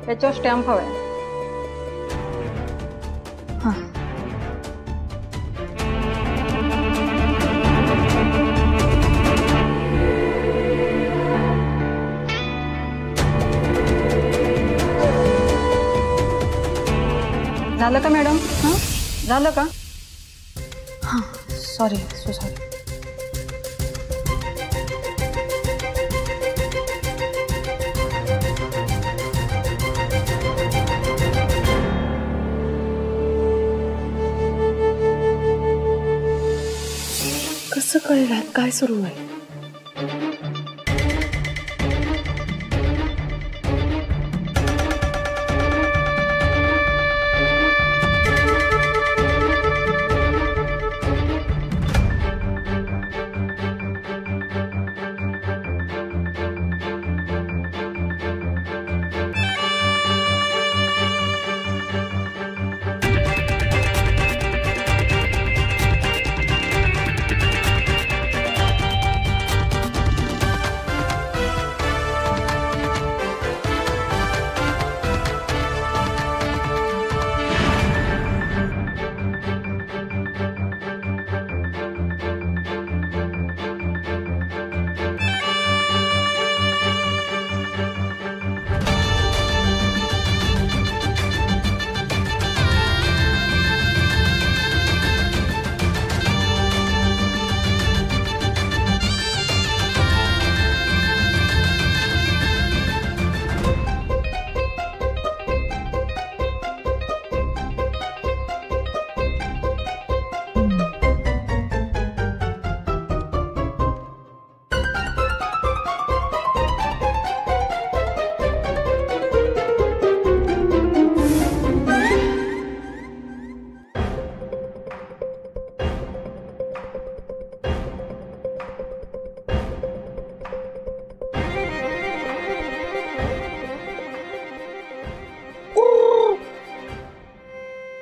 याच्यावर स्टॅम्प हवाय. हां झालं का मॅडम? हां झालं का? हां सॉरी सो सॉरी. कसं कळलं काय सुरू आहे?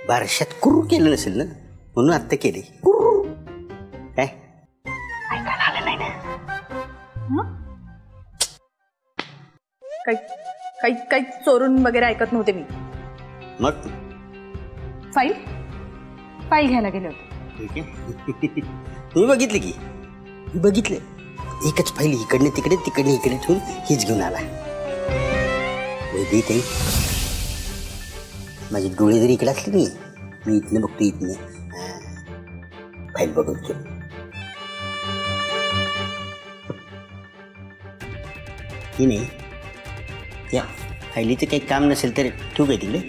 बारशात कुर्र केलं नसेल ना म्हणून आत्ता केले. काय ऐकायला आलं नाही ना? काही काही चोरून वगैरे ऐकत नव्हते मी. मग फाईल फाईल घ्यायला गेले होते. ठीक आहे. तुम्ही बघितले की? बघितले. एकच फाईल इकडने तिकडे तिकडने इकडे ठेवून हीच घेऊन आला. ते माझे डोळे जरी इकडे असले नाही मी इथनं बघतो इथनं फाईल बघून घेऊन. की नाही त्या फायलीचं काही काम नसेल तर ठेवू काय तिकडे?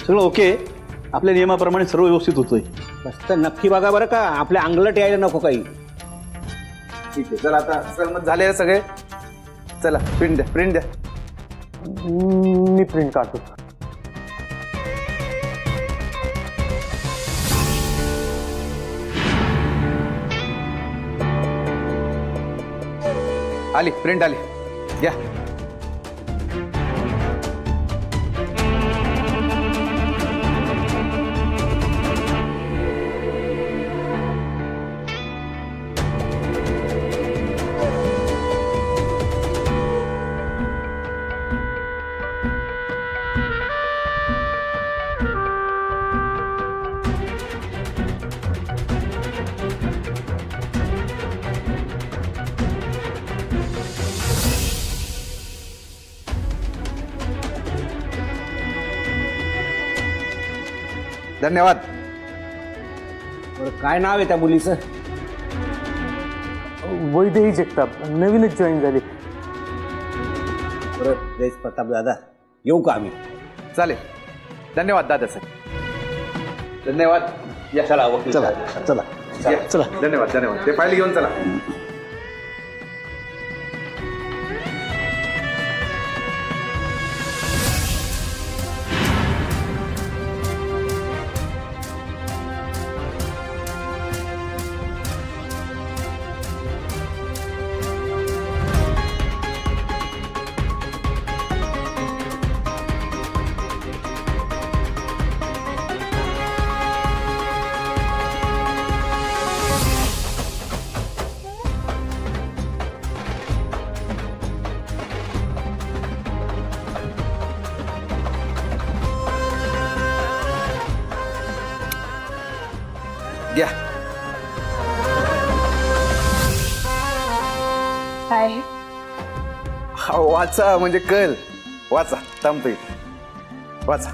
सगळं ओके. आपल्या नियमाप्रमाणे सर्व व्यवस्थित होतोय. मस्त नक्की बघा बरं का आपल्या अंगलट यायला नको काही. ठीक आहे चला आता सहमत झाले सगळे. चला प्रिंट द्या प्रिंट द्या. मी प्रिंट काढतो. आली प्रिंट आली घ्या. धन्यवाद. काय नाव आहे त्या मुलीचं? वैदेही जगताप, नवीनच जॉईन झाले. परत जयेश प्रताप दादा येऊ का आम्ही? चालेल. धन्यवाद दादा साहेब. धन्यवाद. या चला वकील. चला चला चला. धन्यवाद धन्यवाद. ते फाईल घेऊन चला. घ्या. काय आहे? हा, वाचा म्हणजे कल. वाचा थांबतोय. वाचा.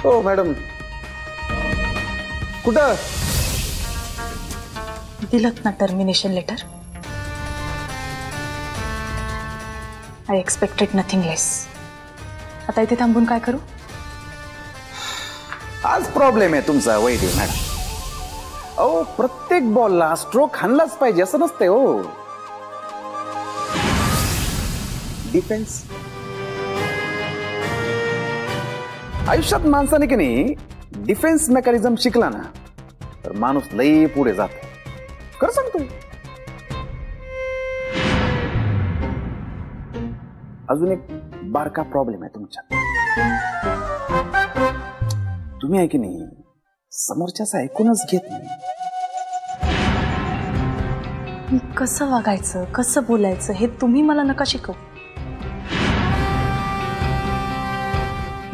हो मॅडम, कुठं? दिलं ना termination letter. I expected nothing less. आता इथे थांबून काय करू? आज प्रॉब्लेम आहे तुमचा वैद्य मॅडम. अहो, प्रत्येक बॉलला स्ट्रोक हाणलाच पाहिजे असं नसतंय हो. डिफेन्स आयुष्यात माणसाने की नाही डिफेन्स मेकॅनिझम शिकला ना तर माणूस लई पुढे जातो. खरं सांगतो. अजून एक बारका प्रॉब्लेम आहे तुमच्यात. तुम्ही आहे की नाही समोरच्याच ऐकूनच घेत नाही. मी कसं वागायचं, कसं बोलायचं हे तुम्ही मला नका शिकवू.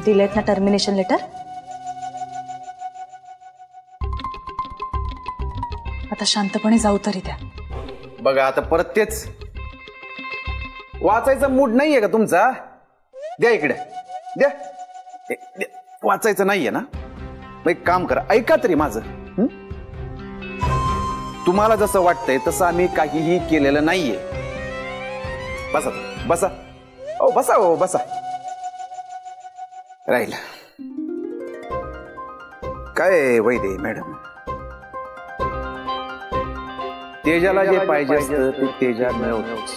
दिलेत ना टर्मिनेशन लेटर. आता शांतपणे जाऊ तरी द्या. बघा आता परत तेच. वाचायचा मूड नाहीये का तुमचा? द्या इकडे. द्या. वाचायचं नाहीये ना? मग एक काम करा, ऐका तरी माझं. तुम्हाला जसं वाटतंय तसं आम्ही काहीही केलेलं नाहीये. बसा बसा. ओ बसा. हो बसा. राहील काय वैदे मॅडम, तेजाला जे पाहिजे असतं ते तेजा मिळवतोच.